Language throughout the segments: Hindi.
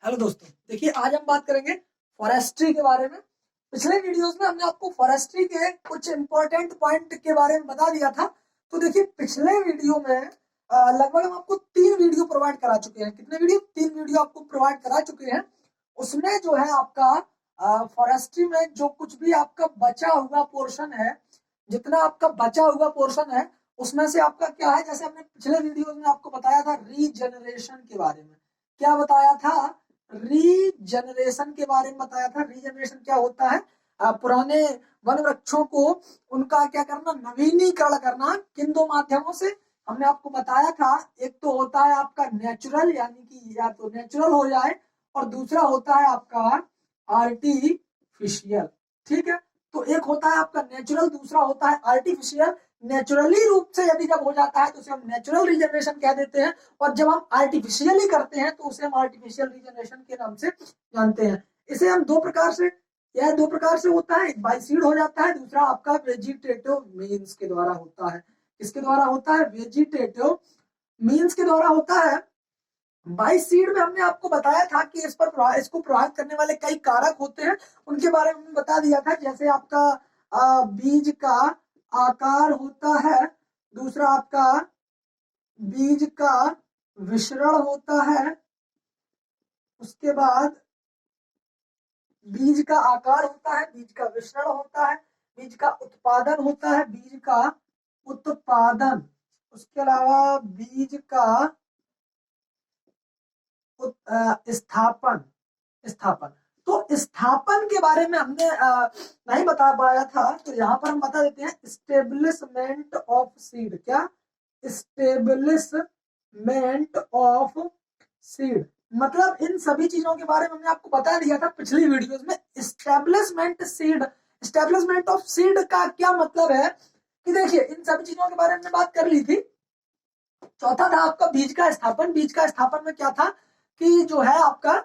हेलो दोस्तों, देखिए आज हम बात करेंगे फॉरेस्ट्री के बारे में। पिछले वीडियोस में हमने आपको फॉरेस्ट्री के कुछ इंपॉर्टेंट पॉइंट के बारे में बता दिया था। तो देखिए पिछले वीडियो में लगभग हम आपको 3 वीडियो प्रोवाइड करा चुके हैं। कितने वीडियो? 3 वीडियो आपको प्रोवाइड करा चुके हैं। उसमें जो है आपका फॉरेस्ट्री में जो कुछ भी आपका बचा हुआ पोर्शन है, जितना आपका बचा हुआ पोर्शन है उसमें से आपका क्या है, जैसे हमने पिछले वीडियो में आपको बताया था रीजनरेशन के बारे में। क्या बताया था? रीजनरेशन के बारे में बताया था। रीजनरेशन क्या होता है? पुराने वन वृक्षों को उनका क्या करना, नवीनीकरण करना। किन दो माध्यमों से? हमने आपको बताया था, एक तो होता है आपका नेचुरल, यानी कि या तो नेचुरल हो जाए, और दूसरा होता है आपका आर्टिफिशियल। ठीक है, तो एक होता है आपका नेचुरल, दूसरा होता है आर्टिफिशियल। नेचुरली रूप से यदि जब हो जाता है तो उसे हम नेचुरल रीजनरेशन कह देते हैं, और जब हम आर्टिफिशियली करते हैं तो उसे हम आर्टिफिशियल रीजनरेशन के नाम से जानते हैं। इसे हम दो प्रकार से, यह दो प्रकार से होता है, एक बाय सीड हो जाता है, दूसरा आपका वेजिटेटिव मीन्स के द्वारा होता है। किसके द्वारा होता है? वेजिटेटिव मीन्स के द्वारा होता है। बाई सीड में हमने आपको बताया था कि इसको प्रभावित करने वाले कई कारक होते हैं, उनके बारे में बता दिया था। जैसे आपका बीज का आकार होता है, दूसरा आपका बीज का विसरण होता है, उसके बाद बीज का आकार होता है, बीज का विसरण होता है, बीज का उत्पादन होता है, बीज का उत्पादन, उसके अलावा बीज का स्थापन। स्थापन तो स्थापन के बारे में हमने नहीं बता पाया था, तो यहाँ पर हम बता देते हैं स्टेब्लिशमेंट ऑफ सीड। क्या? स्टेब्लिशमेंट ऑफ सीड, मतलब इन सभी चीजों के बारे में हमने आपको बता दिया था पिछली वीडियोस में। Establishment seed, establishment of seed का क्या मतलब है कि देखिए इन सभी चीजों के बारे में बात कर ली थी। चौथा था आपका बीज का स्थापन। बीज का स्थापन में क्या था कि जो है आपका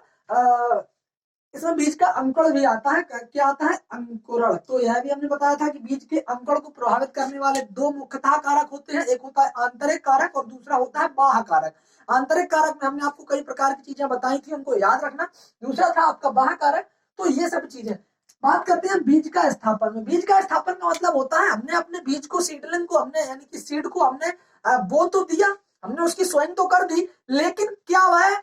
इसमें बीज का अंकुरण भी आता है। क्या आता है? अंकुरण। तो यह भी हमने बताया था कि बीज के अंकुरण को प्रभावित करने वाले दो मुख्यतः कारक होते हैं, एक होता है आंतरिक कारक और दूसरा होता है बाह्य कारक। आंतरिक कारक में हमने आपको कई प्रकार की चीजें बताई थी, उनको याद रखना। दूसरा था आपका बाह्य कारक। तो ये सब चीजें बात करते हैं बीज का स्थापन में। बीज का स्थापन का मतलब होता है हमने अपने बीज को, सीडलिंग को हमने, यानी कि सीड को हमने बो तो दिया, हमने उसकी सोइंग तो कर दी, लेकिन क्या वह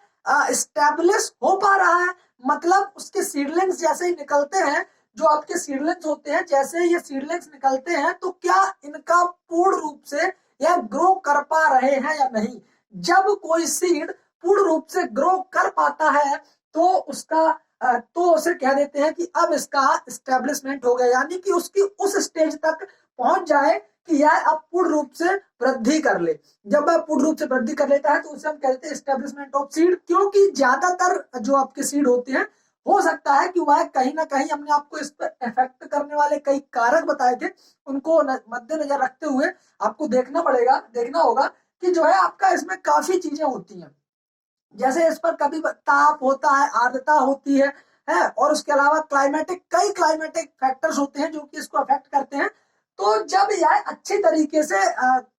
स्टैब्लिश हो पा रहा है? मतलब उसके सीडलिंग्स जैसे ही निकलते हैं, जो आपके सीडलिंग्स होते हैं, जैसे ये सीडलिंग्स निकलते हैं तो क्या इनका पूर्ण रूप से यह ग्रो कर पा रहे हैं या नहीं? जब कोई सीड पूर्ण रूप से ग्रो कर पाता है तो उसका तो उसे कह देते हैं कि अब इसका स्टैब्लिशमेंट हो गया, यानी कि उसकी उस स्टेज तक पहुंच जाए कि यह अब पूर्ण रूप से वृद्धि कर ले। जब वह पूर्ण रूप से वृद्धि कर लेता है तो उसे हम कहते हैं स्टैब्लिशमेंट ऑफ सीड। क्योंकि ज्यादातर जो आपके सीड होते हैं, हो सकता है कि वह कहीं ना कहीं, हमने आपको इस पर इफेक्ट करने वाले कई कारक बताए थे, उनको मद्देनजर रखते हुए आपको देखना होगा कि जो है आपका इसमें काफी चीजें होती हैं। जैसे इस पर कभी ताप होता है, आर्द्रता होती है, और उसके अलावा कई क्लाइमेटिक फैक्टर्स होते हैं जो कि इसको अफेक्ट करते हैं। तो जब यह अच्छी तरीके से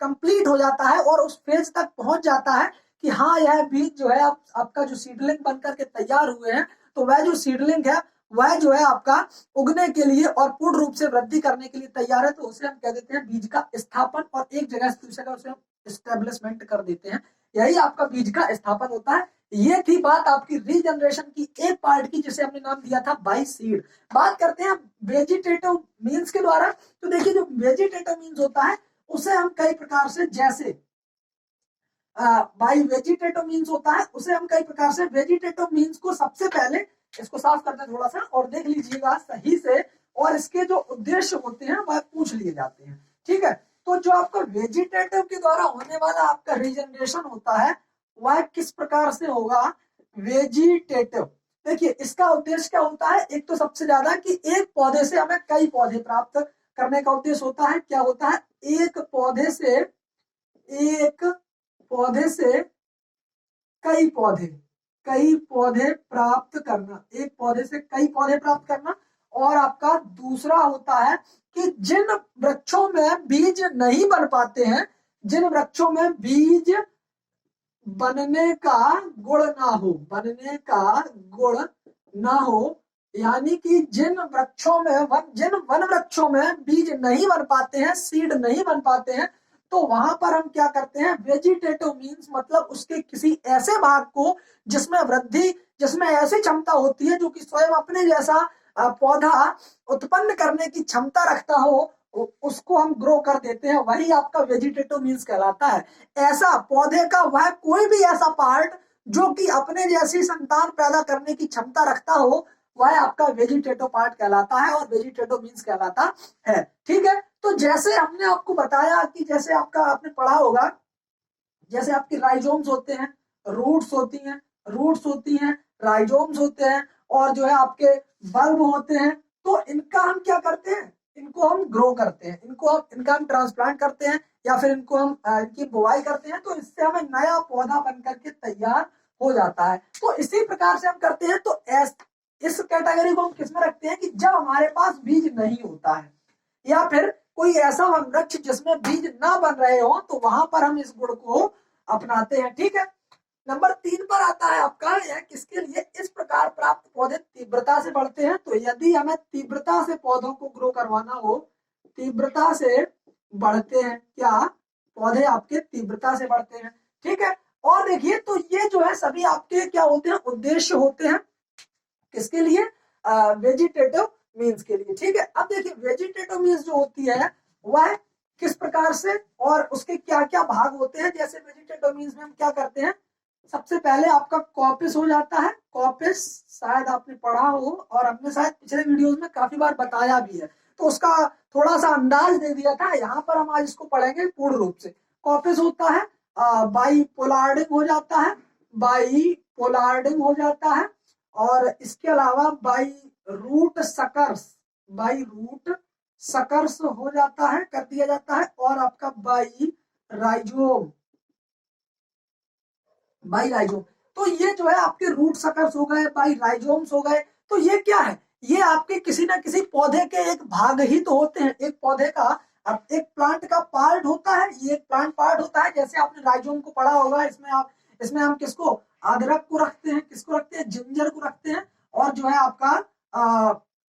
कंप्लीट हो जाता है और उस फेज तक पहुंच जाता है कि हाँ यह बीज जो है आपका जो सीडलिंग बनकर के तैयार हुए हैं, तो वह जो सीडलिंग है वह जो है आपका उगने के लिए और पूर्ण रूप से वृद्धि करने के लिए तैयार है, तो उसे हम कह देते हैं बीज का स्थापन, और एक जगह से दूसरी जगह उसे हम स्टेब्लिशमेंट कर देते हैं। यही आपका बीज का स्थापन होता है। ये थी बात आपकी रीजनरेशन की एक पार्ट की, जिसे हमने नाम दिया था बाई सीड। बात करते हैं वेजिटेटिव मीन्स के द्वारा। तो देखिए जो वेजिटेटिव मीन्स होता है उसे हम कई प्रकार से, जैसे बाई वेजिटेटिव मीन्स होता है उसे हम कई प्रकार से, वेजिटेटिव मीन्स को सबसे पहले इसको साफ करते हैं थोड़ा सा और देख लीजिएगा सही से, और इसके जो उद्देश्य होते हैं वह पूछ लिए जाते हैं। ठीक है, तो जो आपका वेजिटेटिव के द्वारा होने वाला आपका रीजनरेशन होता है वह किस प्रकार से होगा? वेजिटेटिव, देखिए इसका उद्देश्य क्या होता है? एक तो सबसे ज्यादा कि एक पौधे से हमें कई पौधे प्राप्त करने का उद्देश्य होता है। क्या होता है? एक पौधे से कई पौधे प्राप्त करना, एक पौधे से कई पौधे प्राप्त करना। और आपका दूसरा होता है कि जिन वृक्षों में बीज नहीं बन पाते हैं, जिन वृक्षों में बीज बनने का गुण ना हो, बनने का गुण ना हो, यानी कि जिन वृक्षों में जिन वन वृक्षों में बीज नहीं बन पाते हैं, सीड नहीं बन पाते हैं, तो वहां पर हम क्या करते हैं, वेजिटेटिव मीन्स मतलब उसके किसी ऐसे भाग को जिसमें वृद्धि, जिसमें ऐसी क्षमता होती है जो कि स्वयं अपने जैसा पौधा उत्पन्न करने की क्षमता रखता हो, उसको हम ग्रो कर देते हैं, वही आपका वेजिटेटिव मीन्स कहलाता है। ऐसा पौधे का वह कोई भी ऐसा पार्ट जो कि अपने जैसी संतान पैदा करने की क्षमता रखता हो, वह आपका वेजिटेटिव पार्ट कहलाता है और वेजिटेटिव मीन्स कहलाता है। ठीक है, तो जैसे हमने आपको बताया कि जैसे आपका आपने पढ़ा होगा, जैसे आपके राइजोम्स होते हैं, रूट्स होती हैं, रूट्स होती हैं, राइजोम्स होते हैं, और जो है आपके बल्ब होते हैं। तो इनका हम क्या करते हैं, इनको हम ग्रो करते हैं, इनका हम ट्रांसप्लांट करते हैं, या फिर इनको हम इनकी बुवाई करते हैं, तो इससे हमें नया पौधा बन करके तैयार हो जाता है। तो इसी प्रकार से हम करते हैं। तो इस कैटेगरी को हम किसमें रखते हैं कि जब हमारे पास बीज नहीं होता है, या फिर कोई ऐसा वृक्ष जिसमें बीज ना बन रहे हो, तो वहां पर हम इस गुण को अपनाते हैं। ठीक है, नंबर 3 पर आता है आपका, यह किसके लिए, इस प्रकार प्राप्त पौधे तीव्रता से बढ़ते हैं। तो यदि हमें तीव्रता से पौधों को ग्रो करवाना हो, तीव्रता से बढ़ते हैं, क्या पौधे आपके तीव्रता से बढ़ते हैं। ठीक है, और देखिए तो ये जो है सभी आपके क्या होते हैं, उद्देश्य होते हैं, किसके लिए, वेजिटेटिव मीन्स के लिए। ठीक है, अब देखिए वेजिटेटिव मीन्स जो होती है वह किस प्रकार से और उसके क्या क्या भाग होते हैं। जैसे वेजिटेटिव मीन्स में हम क्या करते हैं, सबसे पहले आपका कॉपिस हो जाता है। कॉपिस शायद आपने पढ़ा हो, और हमने शायद पिछले वीडियोस में काफी बार बताया भी है, तो उसका थोड़ा सा अंदाज दे दिया था। यहाँ पर हम आज इसको पढ़ेंगे पूर्ण रूप से। कॉपिस होता है, बाई पोलार्डिंग हो जाता है, बाई पोलार्डिंग हो जाता है, और इसके अलावा by root suckers, by root suckers हो जाता है, कर दिया जाता है, और आपका बाई राइजोम, बाई राइजोम। तो ये जो है आपके रूट सकर्स हो गए, बाई राइजोम्स हो गए। तो ये क्या है, ये आपके किसी ना किसी पौधे के एक भाग ही तो होते हैं, एक पौधे का, अब एक प्लांट का पार्ट होता है, ये एक प्लांट पार्ट होता है। जैसे आपने राइजोम को पढ़ा होगा, इसमें हम किसको, अदरक को रखते हैं, किसको रखते हैं, जिंजर को रखते हैं, और जो है आपका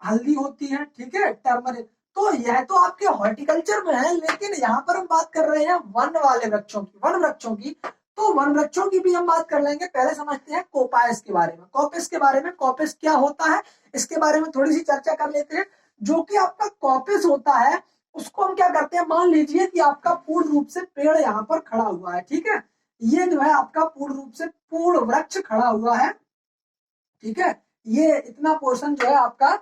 हल्दी होती है, ठीक है, टर्मरिक। तो यह तो आपके हॉर्टिकल्चर में है, लेकिन यहाँ पर हम बात कर रहे हैं वन वाले वृक्षों की, वन वृक्षों की। तो वन वृक्षों की भी हम बात कर लेंगे। पहले समझते हैं कोपायस के बारे में, कॉपिस के बारे में। कॉपिस क्या होता है, इसके बारे में थोड़ी सी चर्चा कर लेते हैं। जो कि आपका कॉपिस होता है, उसको हम क्या करते हैं, मान लीजिए कि आपका पूर्ण रूप से पेड़ यहाँ पर खड़ा हुआ है, ठीक है, ये जो है आपका पूर्ण रूप से पूर्ण वृक्ष खड़ा हुआ है, ठीक है, ये इतना पोर्शन जो है आपका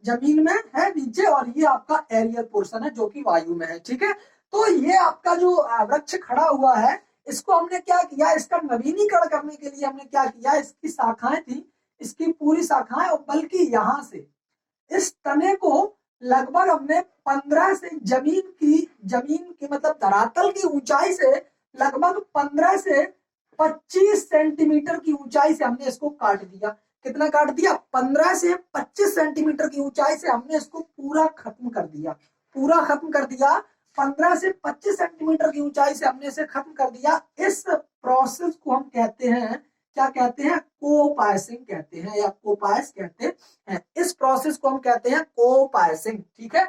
जमीन में है नीचे, और ये आपका एरियल पोर्शन है जो कि वायु में है। ठीक है, तो ये आपका जो वृक्ष खड़ा हुआ है, इसको हमने क्या किया, इसका नवीनीकरण करने के लिए हमने क्या किया, इसकी शाखाएं थी, इसकी पूरी शाखाएं, और बल्कि यहां से इस तने को लगभग हमने 15 से जमीन की मतलब धरातल की ऊंचाई से लगभग 15 से 25 सेंटीमीटर की ऊंचाई से हमने इसको काट दिया। कितना काट दिया, 15 से 25 सेंटीमीटर की ऊंचाई से हमने इसको पूरा खत्म कर दिया, पूरा खत्म कर दिया। 15 से 25 सेंटीमीटर की ऊंचाई से हमने इसे खत्म कर दिया। इस प्रोसेस को हम कहते हैं, क्या कहते हैं, कोपायसिंग कहते हैं, या कोपायस कहते हैं। इस प्रोसेस को हम कहते हैं कोपायसिंग। ठीक है,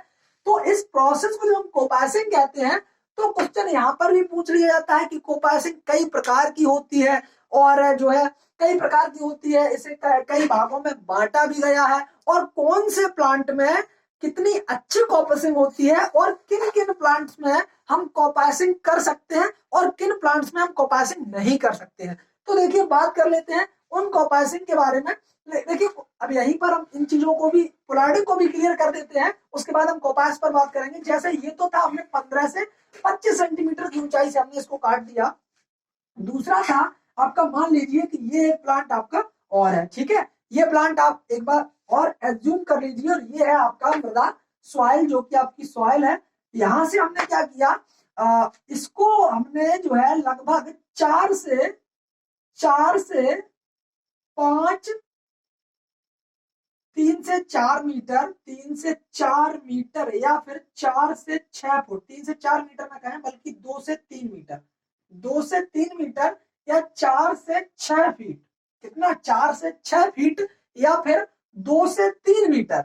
तो इस प्रोसेस को जब हम कोपायसिंग कहते हैं, तो क्वेश्चन यहाँ पर भी पूछ लिया जाता है कि कोपायसिंग कई प्रकार की होती है, और जो है कई प्रकार की होती है, इसे कई भागों में बांटा भी गया है, और कौन से प्लांट में कितनी अच्छी कॉपायसिंग होती है, और किन किन प्लांट्स में हम कॉपायसिंग कर सकते हैं, और किन प्लांट्स में हम कॉपायसिंग नहीं कर सकते हैं। तो देखिए बात कर लेते हैं उन कॉपायसिंग के बारे में। देखिए अब यहीं पर हम इन चीजों को भी, पोलार्डिंग को भी क्लियर कर देते हैं, उसके बाद हम कॉपायस पर बात करेंगे। जैसे ये तो था, हमने 15 से 25 सेंटीमीटर की ऊंचाई से हमने इसको काट दिया। दूसरा था आपका, मान लीजिए कि ये एक प्लांट आपका और है, ठीक है, ये प्लांट आप एक बार और एज्यूम कर लीजिए, और ये है आपका मृदा सॉइल, जो कि आपकी सॉइल है। यहां से हमने क्या किया, इसको हमने जो है लगभग 4 से 5, 3 से 4 मीटर, 3 से 4 मीटर, या फिर 4 से 6 फुट, 3 से 4 मीटर ना कहें बल्कि 2 से 3 मीटर, 2 से 3 मीटर या 4 से 6 फीट, कितना 4 से 6 फीट या फिर 2 से 3 मीटर।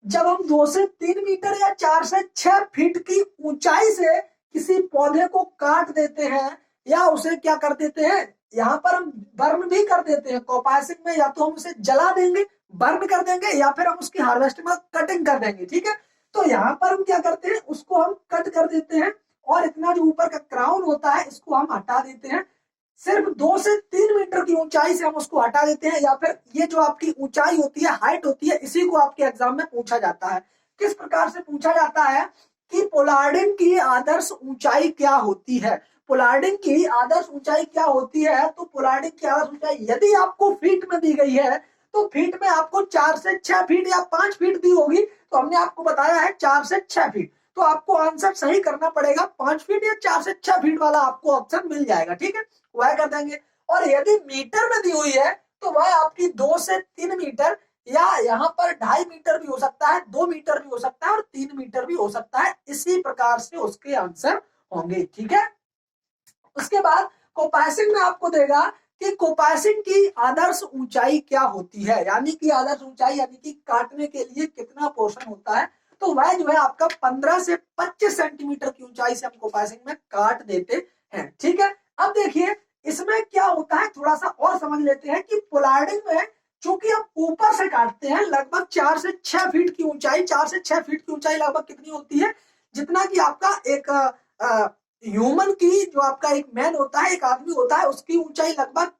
जब हम 2 से 3 मीटर या 4 से 6 फीट की ऊंचाई से किसी पौधे को काट देते हैं या उसे क्या कर देते हैं, यहाँ पर हम बर्न भी कर देते हैं कोपासिंग में, या तो हम उसे जला देंगे, बर्न कर देंगे, या फिर हम उसकी हार्वेस्टिंग में कटिंग कर देंगे, ठीक है। तो यहाँ पर हम क्या करते हैं, उसको हम कट कर देते हैं और इतना जो ऊपर का क्राउन होता है इसको हम हटा देते हैं। सिर्फ 2 से 3 मीटर की ऊंचाई से हम उसको हटा देते हैं, या फिर ये जो आपकी ऊंचाई होती है, हाइट होती है, इसी को आपके एग्जाम में पूछा जाता है। किस प्रकार से पूछा जाता है कि पोलार्डिन की आदर्श ऊंचाई क्या होती है। पोलार्डिन की आदर्श ऊंचाई क्या होती है, तो पोलार्डिन की आदर्श ऊंचाई यदि आपको फीट में दी गई है तो फीट में आपको 4 से 6 फीट या 5 फीट दी होगी, तो हमने आपको बताया है 4 से 6 फीट, तो आपको आंसर सही करना पड़ेगा 5 फीट या 4 से 6 फीट वाला आपको ऑप्शन मिल जाएगा, ठीक है, वह कर देंगे। और यदि मीटर में दी हुई है तो वह आपकी 2 से 3 मीटर या यहाँ पर 2.5 मीटर भी हो सकता है, 2 मीटर भी हो सकता है और 3 मीटर भी हो सकता है, इसी प्रकार से उसके आंसर होंगे, ठीक है। उसके बाद कोपासिंग में आपको देगा कि कोपासिंग की आदर्श ऊंचाई क्या होती है, यानी कि आदर्श ऊंचाई यानी कि काटने के लिए कितना पोर्शन होता है, तो वह जो है आपका 15 से 25 सेंटीमीटर की ऊंचाई से हम कोपासिंग में काट देते हैं, ठीक है। अब देखिए इसमें क्या होता है, थोड़ा सा और समझ लेते हैं कि पोलार्डिंग में चूंकि हम ऊपर से काटते हैं, लगभग 4 से 6 फीट की ऊंचाई, 4 से 6 फीट की ऊंचाई लगभग कितनी होती है, जितना कि आपका एक ह्यूमन की, जो आपका एक मैन होता है, एक आदमी होता है, उसकी ऊंचाई लगभग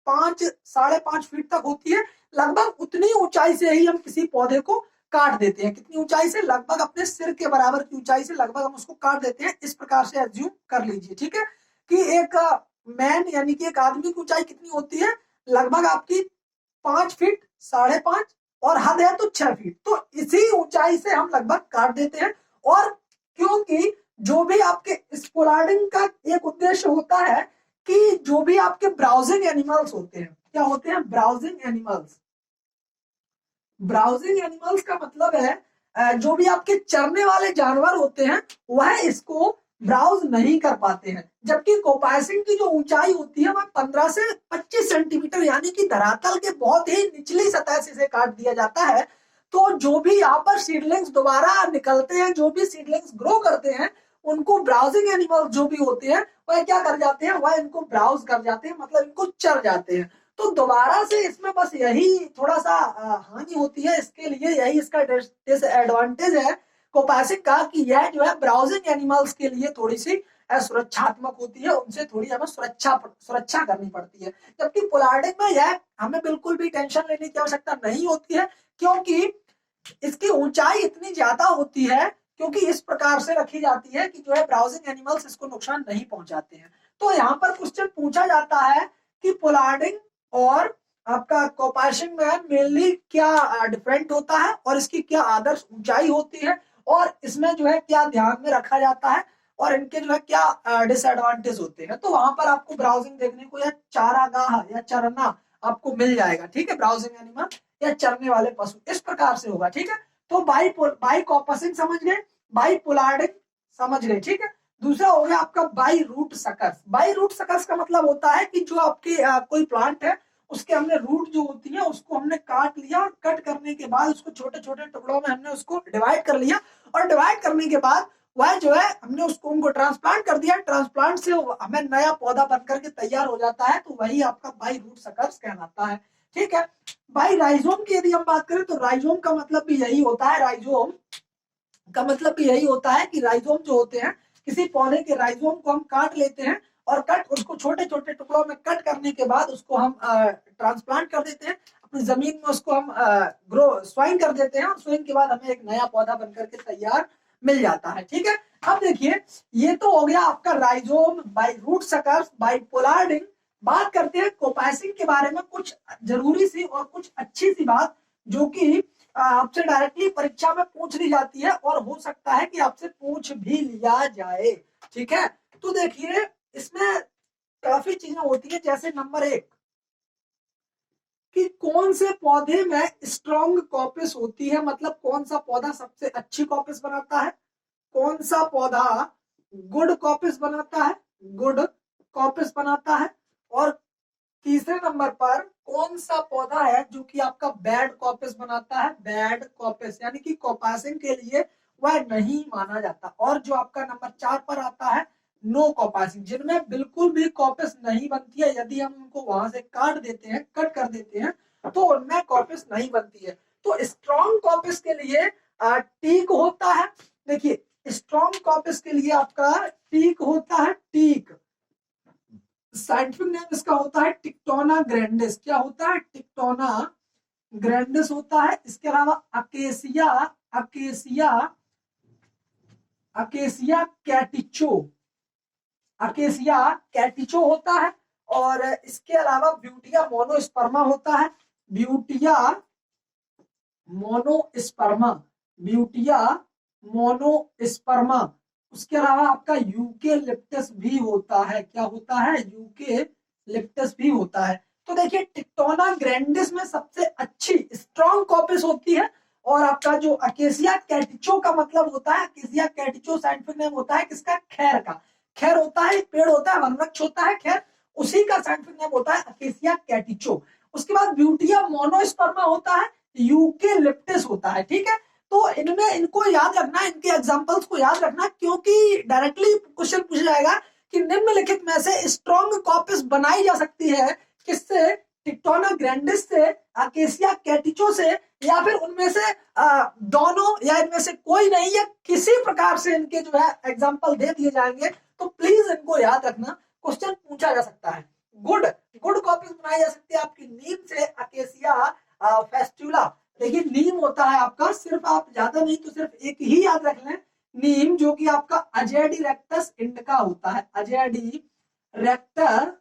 5-5.5 फीट तक होती है। लगभग उतनी ऊंचाई से ही हम किसी पौधे को काट देते हैं, कितनी ऊंचाई से, लगभग अपने सिर के बराबर की ऊंचाई से लगभग हम उसको काट देते हैं, इस प्रकार से एज्यूम कर लीजिए, ठीक है, कि एक मैन यानी कि एक आदमी की ऊंचाई कितनी होती है, लगभग आपकी 5 फीट, 5.5, और हद है तो 6 फीट, तो इसी ऊंचाई से हम लगभग काट देते हैं। और क्योंकि जो भी आपके स्पोलार्डिंग का एक उद्देश्य होता है कि जो भी आपके ब्राउजिंग एनिमल्स होते हैं, क्या होते हैं, ब्राउजिंग एनिमल्स। ब्राउजिंग एनिमल्स का मतलब है जो भी आपके चरने वाले जानवर होते हैं वह इसको ब्राउज नहीं कर पाते हैं, जबकि कोपासिंग की जो ऊंचाई होती है वह 15 से 25 सेंटीमीटर यानी कि धरातल के बहुत ही निचली सतह से इसे काट दिया जाता है। तो जो भी यहाँ पर सीडलिंग्स दोबारा निकलते हैं, जो भी सीडलिंग्स ग्रो करते हैं, उनको ब्राउजिंग एनिमल्स जो भी होते हैं वह क्या कर जाते हैं, वह इनको ब्राउज कर जाते हैं, मतलब इनको चर जाते हैं। तो दोबारा से इसमें बस यही थोड़ा सा हानि होती है, इसके लिए यही इसका डिसएडवांटेज है कोपासिक का, कि यह जो है ब्राउजिंग एनिमल्स के लिए थोड़ी सी सुरक्षात्मक होती है, उनसे थोड़ी हमें सुरक्षा करनी पड़ती है। जबकि पोलार्डिंग में यह हमें बिल्कुल भी टेंशन लेने की आवश्यकता नहीं होती है, क्योंकि इसकी ऊंचाई इतनी ज्यादा होती है, क्योंकि इस प्रकार से रखी जाती है कि जो है ब्राउजिंग एनिमल्स इसको नुकसान नहीं पहुंचाते हैं। तो यहाँ पर क्वेश्चन पूछा जाता है कि पोलार्डिंग और आपका कोपासिंग में मेनली क्या डिफरेंट होता है और इसकी क्या आदर्श ऊंचाई होती है, और इसमें जो है क्या ध्यान में रखा जाता है, और इनके जो है क्या डिसएडवांटेज होते हैं। तो वहां पर आपको ब्राउजिंग देखने को या चारागाह या चरना आपको मिल जाएगा, ठीक है, ब्राउजिंग एनिमल या चरने वाले पशु, इस प्रकार से होगा, ठीक है। तो बाई कॉपसिंग समझ गए, बाई पोलार्डिंग समझ गए, ठीक है। दूसरा हो गया आपका by root suckers. By root suckers का मतलब होता है कि जो आपके कोई प्लांट है उसके हमने रूट जो होती है उसको हमने काट लिया, कट करने के बाद उसको छोटे छोटे टुकड़ों में हमने उसको डिवाइड कर लिया, और डिवाइड करने के बाद वह जो है हमने उसको उनको ट्रांसप्लांट कर दिया, ट्रांसप्लांट से हमें नया पौधा बनकर के तैयार हो जाता है, तो वही आपका बाई रूट सकर्स कहलाता है, ठीक है। बाई राइजोम की यदि हम बात करें तो राइजोम का मतलब भी यही होता है, राइजोम का मतलब भी यही होता है कि राइजोम जो होते हैं, किसी पौधे के राइजोम को हम काट लेते हैं और कट उसको छोटे छोटे टुकड़ों में कट करने के बाद उसको हम ट्रांसप्लांट कर देते हैं अपनी जमीन में, उसको हम ग्रो स्वाइन कर देते हैं, और स्वाइन के बाद हमें एक नया पौधा बनकर के तैयार मिल जाता है, ठीक है। अब देखिए ये तो हो गया आपका rhizome, by root suckers, by pollarding. बात करते हैं कोपासिंग के बारे में, कुछ जरूरी सी और कुछ अच्छी सी बात जो कि आपसे डायरेक्टली परीक्षा में पूछ ली जाती है, और हो सकता है कि आपसे पूछ भी लिया जाए, ठीक है। तो देखिए इसमें काफी चीजें होती है, जैसे नंबर 1 कि कौन से पौधे में स्ट्रॉन्ग कॉपिस होती है, मतलब कौन सा पौधा सबसे अच्छी कॉपिस बनाता है, कौन सा पौधा गुड कॉपिस बनाता है, गुड कॉपिस बनाता है, और तीसरे नंबर पर कौन सा पौधा है जो कि आपका बैड कॉपिस बनाता है, बैड कॉपिस यानी कि कॉपासिंग के लिए वह नहीं माना जाता। और जो आपका नंबर 4 पर आता है नो कॉपासिंग, जिनमें बिल्कुल भी कॉपिस नहीं बनती है, यदि हम उनको वहां से काट देते हैं, कट कर देते हैं, तो उनमें कॉपिस नहीं बनती है। तो स्ट्रॉन्ग कॉपिस के लिए टीक होता है। देखिए स्ट्रॉन्ग कॉपिस के लिए आपका टीक होता है, टीक। साइंटिफिक नेम इसका होता है टिक्टोना ग्रैंडिस। क्या होता है? टिक्टोना ग्रैंडिस होता है। इसके अलावा अकेसिया, अकेसिया, अकेसिया कैटिचो, अकेसिया कैटिचो होता है। और इसके अलावा ब्यूटिया मोनोस्पर्मा होता है, ब्यूटिया मोनोस्पर्मा, ब्यूटिया मोनोस्पर्मा। उसके अलावा आपका यूकेलिप्टस भी होता है। क्या होता है? यूकेलिप्टस भी होता है। तो देखिए टिक्टोना ग्रैंडिस में सबसे अच्छी स्ट्रॉन्ग कॉपिस होती है। और आपका जो अकेसिया कैटिचो का मतलब होता है, अकेसिया कैटिचो साइंटिफिक नेम होता है किसका? खैर का। खैर होता है, एक पेड़ होता है, वनवृक्ष होता है खैर, उसी का साइंटिफिक नेम होता है अकेसिया कैटिचो। उसके बाद ब्यूटिया मोनोस्पर्मा होता है, यूकेलिप्टस होता है। ठीक है, तो इनमें इनको याद रखना, इनके एग्जांपल्स को याद रखना, क्योंकि डायरेक्टली क्वेश्चन पूछा जाएगा कि निम्नलिखित में से स्ट्रॉन्ग कॉपिस बनाई जा सकती है किससे? टिक्टोना ग्रैंडिस से, अकेसिया कैटिचो से, या फिर उनमें से दोनों, या इनमें से कोई नहीं, या किसी प्रकार से इनके जो है एग्जांपल दे दिए जाएंगे। तो प्लीज इनको याद रखना, क्वेश्चन पूछा जा सकता है। गुड गुड कॉपीज बनाई जा सकती है आपकी नीम से, अकेसिया फेस्टुला। देखिए नीम होता है आपका, सिर्फ आप ज्यादा नहीं तो सिर्फ एक ही याद रख लें, नीम, जो कि आपका अजेडिरेक्टस इंडिका होता है, अजेडिरेक्टर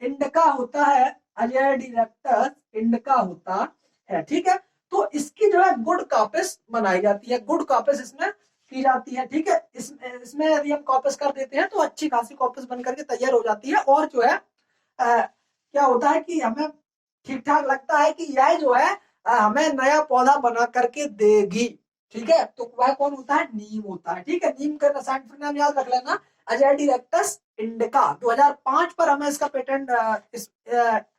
इंडिका होता है, अजेडिरेक्टस इंडिका होता है। ठीक है, तो इसकी जो है गुड कॉपिस बनाई जाती है, गुड कॉपिस इसमें की जाती है। ठीक है, इसमें यदि हम कॉपिस कर देते हैं तो अच्छी खासी कॉपिस बन करके तैयार हो जाती है। और जो है क्या होता है कि हमें ठीक ठाक लगता है कि यह जो है हमें नया पौधा बना करके देगी। ठीक है, तो वह कौन होता है? नीम होता है। ठीक है, नीम का साइंटिफिक नाम याद रख लेना, अजेडिरेक्टस इंडिका। 2005 पर हमें इसका पेटेंट,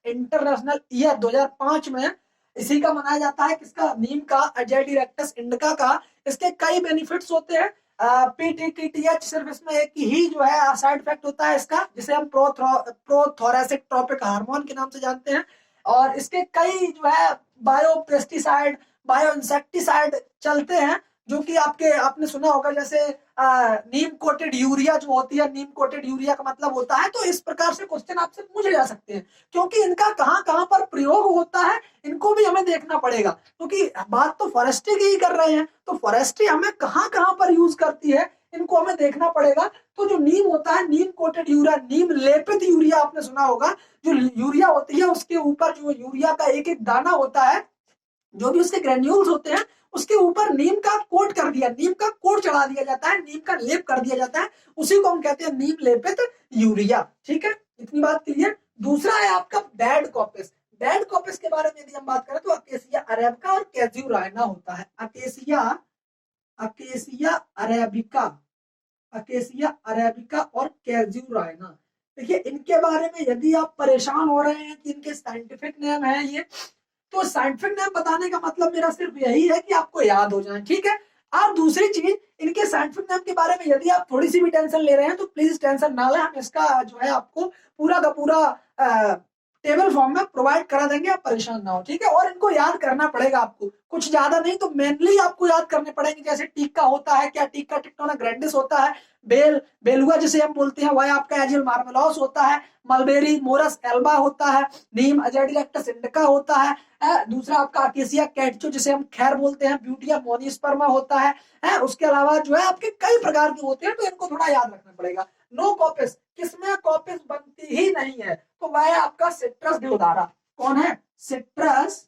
इंटरनेशनल ईयर 2005 में इसी का मनाया जाता है, किसका? नीम का, अजेडिरेक्टस इंडिका का। इसके कई बेनिफिट्स होते हैं। पीटीटीटीएच सिर्फ इसमें एक ही जो है साइड इफेक्ट होता है इसका, जिसे हम प्रोथोरेसिक ट्रोपिक हार्मोन के नाम से जानते हैं। और इसके कई जो है बायो पेस्टिसाइड, बायो इंसेक्टिसाइड चलते हैं, जो कि आपने सुना होगा, जैसे नीम कोटेड यूरिया जो होती है, नीम कोटेड यूरिया का मतलब होता है। तो इस प्रकार से क्वेश्चन आपसे पूछे जा सकते हैं, क्योंकि इनका कहां कहां पर प्रयोग होता है इनको भी हमें देखना पड़ेगा, क्योंकि बात तो फॉरेस्ट्री की ही कर रहे हैं, तो फॉरेस्ट्री हमें कहां कहां पर यूज करती है इनको हमें देखना पड़ेगा। तो जो नीम होता है, नीम कोटेड यूरिया, नीम लेपित यूरिया आपने सुना होगा, जो यूरिया होती है उसके ऊपर जो यूरिया का एक एक दाना होता है, जो भी उसके ग्रेन्यूल्स होते हैं, उसके ऊपर नीम का कोट कर दिया, नीम का कोट चढ़ा दिया जाता है, नीम का लेप कर दिया जाता है, उसी को हम कहते हैं नीम लेपित यूरिया। ठीक है, इतनी बात क्लियर। दूसरा है आपका बैड कॉपिस। बैड कॉपिस के बारे में यदि हम बात करें तो अकेसिया अरेबिका और कैज्यूराइना होता है। Acacia, acacia arabica, acacia arabica और कैज्यूराइना। देखिए इनके बारे में यदि आप परेशान हो रहे हैं कि इनके साइंटिफिक नेम है ये, तो साइंटिफिक नेम बताने का मतलब मेरा सिर्फ यही है कि आपको याद हो जाए। ठीक है, और दूसरी चीज, इनके साइंटिफिक नेम के बारे में यदि आप थोड़ी सी भी टेंशन ले रहे हैं तो प्लीज टेंशन ना लें, हम इसका जो है आपको पूरा का पूरा टेबल फॉर्म में प्रोवाइड करा देंगे, आप परेशान ना हो। ठीक है, और इनको याद करना पड़ेगा आपको, कुछ ज्यादा नहीं तो मेनली आपको याद करने पड़ेंगे। जैसे टीका होता है, क्या टीका? टिक्टोना ग्रैंडिस होता है। बेलुआ जिसे हम बोलते हैं वह आपका एजिल मार्मेलॉस होता है। मलबेरी मोरस एल्बा होता है। नीम अजेडिरेक्टस इंडिका होता है। दूसरा आपका अकेसिया कैटिचो जिसे हम खैर बोलते हैं। ब्यूटिया मोनिस्पर्मा होता है। उसके अलावा जो है आपके कई प्रकार के होते हैं, तो इनको थोड़ा याद रखना पड़ेगा। नो कॉपिस, किसमें कॉपिस बनती ही नहीं है, तो वह है आपका सिट्रस देवदारा। कौन है? सिट्रस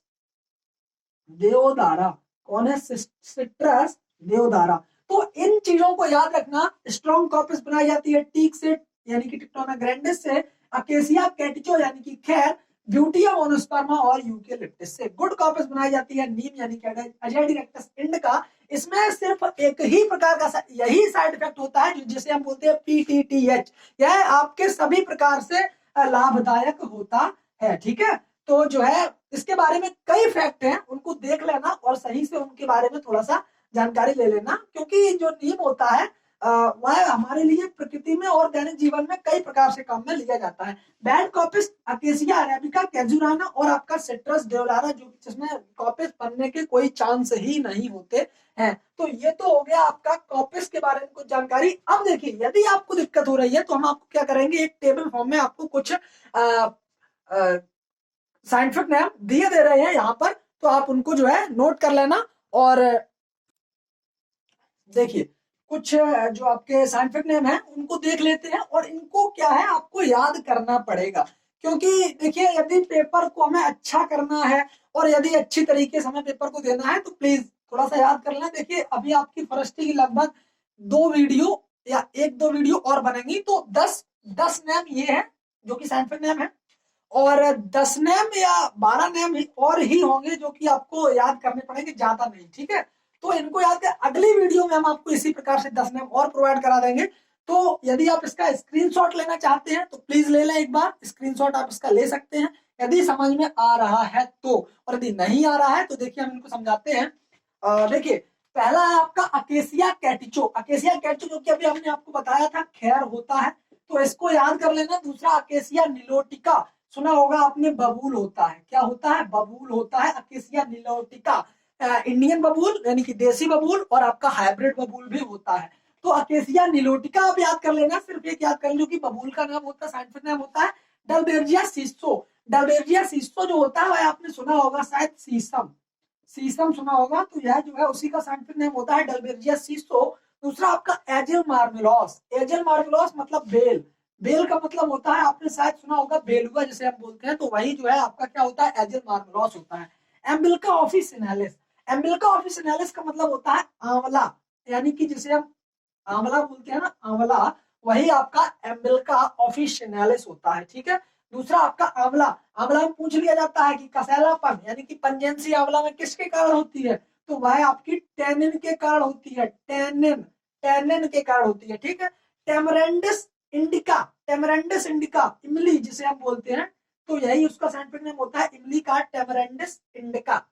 देवदारा। कौन है? सिट्रस देवदारा। तो इन चीजों को याद रखना। स्ट्रॉन्ग कॉपिस बनाई जाती है टीक से, यानी कि टिक्टोना ग्रैंडिस से, अकेसिया कैटिचो यानी कि खैर, ब्यूटिया मोनोस्पर्मा और यूकेलिप्टस से। गुड कॉपस बनाई जाती है नीम यानी कि अजाडिरेक्टस इंडिका। इसमें सिर्फ एक ही प्रकार का यही साइड इफेक्ट होता है जिसे हम बोलते हैं PTTH। यह आपके सभी प्रकार से लाभदायक होता है, ठीक है। तो जो है इसके बारे में कई फैक्ट हैं, उनको देख लेना और सही से उनके बारे में थोड़ा सा जानकारी ले लेना, क्योंकि जो नीम होता है वह हमारे लिए प्रकृति में और दैनिक जीवन में कई प्रकार से काम में लिया जाता है। बैड कॉपिस अकेसिया अरेबिका, कैजुराना और आपका सिट्रस डेओलारा, जो जिसमें कॉपिस बनने के कोई चांस ही नहीं होते हैं। तो ये तो हो गया आपका कॉपिस के बारे में कुछ जानकारी। अब देखिए, यदि आपको दिक्कत हो रही है तो हम आपको क्या करेंगे, एक टेबल फॉर्म में आपको कुछ साइंटिफिक नेम दिए दे रहे हैं यहाँ पर, तो आप उनको जो है नोट कर लेना। और देखिए कुछ जो आपके साइंटिफिक नेम है उनको देख लेते हैं, और इनको क्या है आपको याद करना पड़ेगा, क्योंकि देखिए यदि पेपर को हमें अच्छा करना है और यदि अच्छी तरीके से हमें पेपर को देना है तो प्लीज थोड़ा सा याद कर लें। देखिए अभी आपकी फर्स्ट की लगभग 2 वीडियो या 1-2 वीडियो और बनेंगी, तो 10 नेम ये है जो कि साइंटिफिक नेम है, और 10 नेम या 12 नेम और ही होंगे जो कि आपको याद करने पड़ेंगे, ज्यादा नहीं, ठीक है। तो इनको याद कर, अगली वीडियो में हम आपको इसी प्रकार से 10 नेम और प्रोवाइड करा देंगे। तो यदि आप इसका स्क्रीनशॉट लेना चाहते हैं तो प्लीज ले लें, एक बार स्क्रीनशॉट आप इसका ले सकते हैं यदि समझ में आ रहा है तो, और यदि नहीं आ रहा है तो देखिए हम इनको समझाते हैं। देखिए पहला है आपका अकेसिया कैटिचो। अकेसिया कैटिचो जो कि अभी हमने आपको बताया था खैर होता है, तो इसको याद कर लेना। दूसरा अकेसिया निलोटिका, सुना होगा आपने, बबूल होता है। क्या होता है? बबूल होता है अकेसिया निलोटिका। इंडियन बबूल यानी कि देसी बबूल, और आपका हाइब्रिड बबूल भी होता है। तो अकेसिया निलोटिका आप याद कर लेना, सिर्फ एक याद कर लेना, जो कि बबूल का नाम होता है, साइंटिफिक नाम होता है डलबेरिया सिसो। डलबेरिया सिसो जो होता है वह आपने सुना होगा शायद शीशम, शीशम सुना होगा, तो यह जो है उसी का साइंटिफिक नेम होता है डलबेरिया सिसो। दूसरा आपका एजिल मार्मेलोस। एजिल मार्मेलोस मतलब बेल, बेल का मतलब होता है आपने शायद सुना होगा बेलुआ जिसे हम बोलते हैं, तो वही जो है आपका क्या होता है एजिल मार्मेलोस होता है। एम्बिल्का ऑफिसिनालिस। एम्बिल्का ऑफिसिनालिस का मतलब होता है आंवला, यानी कि जिसे हम आंवला बोलते हैं ना, आंवला, वही आपका एम्बिल्का ऑफिसिनालिस होता है, ठीक है। दूसरा आपका आंवला, आंवला में पूछ लिया जाता है कि कसैलापन यानी कि पंजेंसी आंवला में किसके कारण होती है, तो वह आपकी टैनिन के कारण होती है, टैनिन, टैनिन के कारण होती है, ठीक है। टेमरेंडिस इंडिका, टेमरेंडिस इंडिका, इमली जिसे हम बोलते हैं, तो यही उसका साइंटिफिक नेम होता है इमली का, टेमरेंडिस इंडिका।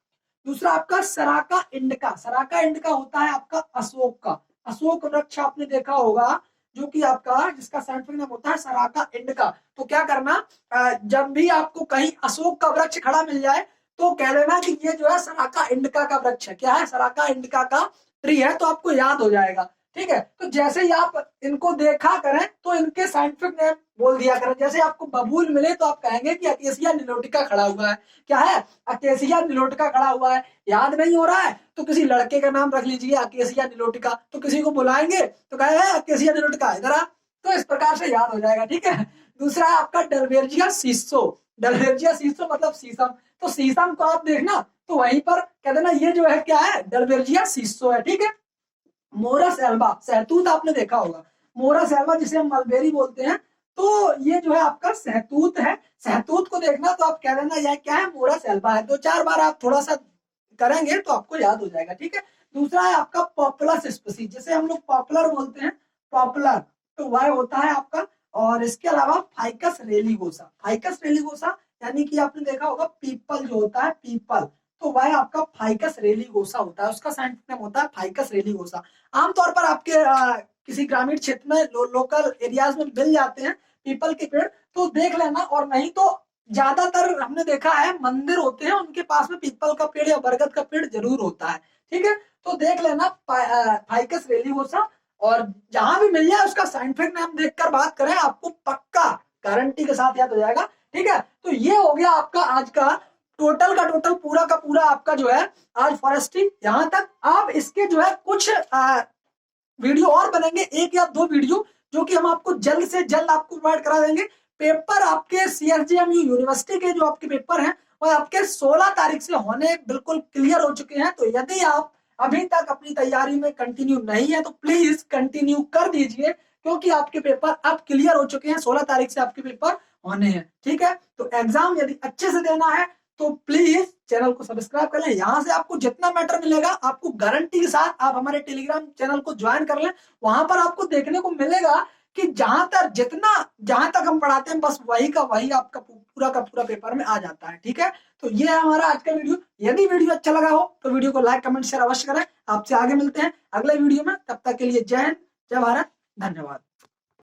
दूसरा आपका सराका इंडिका। सराका इंडिका होता है आपका अशोक का, अशोक वृक्ष आपने देखा होगा जो कि आपका, जिसका साइंटिफिक नाम होता है सराका इंडिका। तो क्या करना, जब भी आपको कहीं अशोक का वृक्ष खड़ा मिल जाए तो कह देना कि ये जो है सराका इंडिका का वृक्ष है, क्या है, सराका इंडिका का ट्री है, तो आपको याद हो जाएगा, ठीक है। तो जैसे ही आप इनको देखा करें तो इनके साइंटिफिक नेम बोल दिया करें। जैसे आपको बबूल मिले तो आप कहेंगे कि अकेसिया निलोटिका खड़ा हुआ है, क्या है, अकेसिया निलोटिका खड़ा हुआ है। याद नहीं हो रहा है तो किसी लड़के का नाम रख लीजिए अकेसिया निलोटिका, तो किसी को बुलाएंगे तो कहे अकेसिया निलोटिका इधर आ, तो इस प्रकार से याद हो जाएगा, ठीक है। दूसरा है आपका डलबेरिया सिसो। डलबेरिया सिसो मतलब शीशम, तो शीशम को आप देखना तो वहीं पर कह देना ये जो है क्या है, डलबेरिया सिसो है, ठीक है। मोरस एल्बा, सहतूत आपने देखा होगा, मोरस एल्बा जिसे हम मलबेरी बोलते हैं, तो ये जो है आपका सहतूत है। सहतूत को देखना तो आप कह देना यह क्या है, मोरस एल्बा है। 2-4 बार आप थोड़ा सा करेंगे तो आपको याद हो जाएगा, ठीक है। दूसरा है आपका पॉपुलस स्पीसीज, जिसे हम लोग पॉपुलर बोलते हैं, पॉपुलर, तो वह होता है आपका। और इसके अलावा फाइकस रेलिगोसा। फाइकस रेलिगोसा यानी कि आपने देखा होगा पीपल जो होता है, पीपल, तो वह आपका फाइकस रेलिगोसा होता है, उसका साइंटिफिक नेम होता है फाइकस रेलिगोसा। आमतौर पर आपके किसी ग्रामीण क्षेत्र में लोकल एरियाज में मिल जाते हैं पीपल के पेड़, तो देख लेना। और नहीं तो ज्यादातर हमने देखा है मंदिर होते हैं उनके पास में पीपल का पेड़ या बरगद का पेड़ जरूर होता है, ठीक है। तो देख लेना फाइकस रेलिगोसा, और जहां भी मिल जाए उसका साइंटिफिक नाम देखकर बात करें, आपको पक्का गारंटी के साथ याद हो जाएगा, ठीक है। तो ये हो गया आपका आज का टोटल का टोटल, पूरा का पूरा आपका जो है आज फॉरेस्ट्री। यहाँ तक आप इसके जो है कुछ वीडियो और बनेंगे, 1 या 2 वीडियो, जो कि हम आपको जल्द से जल्द आपको प्रोवाइड करा देंगे। पेपर आपके CSJMU यूनिवर्सिटी के जो आपके पेपर हैं वो आपके 16 तारीख से होने बिल्कुल क्लियर हो चुके हैं। तो यदि आप अभी तक अपनी तैयारी में कंटिन्यू नहीं है तो प्लीज कंटिन्यू कर दीजिए, क्योंकि आपके पेपर अब क्लियर हो चुके हैं, 16 तारीख से आपके पेपर होने हैं। ठीक है, तो एग्जाम यदि अच्छे से देना है तो प्लीज चैनल को सब्सक्राइब कर लें। यहाँ से आपको जितना मैटर मिलेगा, आपको गारंटी के साथ आप हमारे टेलीग्राम चैनल को ज्वाइन कर लें। वहां पर आपको देखने को मिलेगा कि जहां तक हम पढ़ाते हैं बस वही का वही आपका पूरा का पूरा पेपर में आ जाता है। ठीक है, तो ये है हमारा आज का वीडियो। यदि वीडियो अच्छा लगा हो तो वीडियो को लाइक कमेंट शेयर अवश्य करें। आपसे आगे मिलते हैं अगले वीडियो में, तब तक के लिए जय हिंद, जय भारत, धन्यवाद।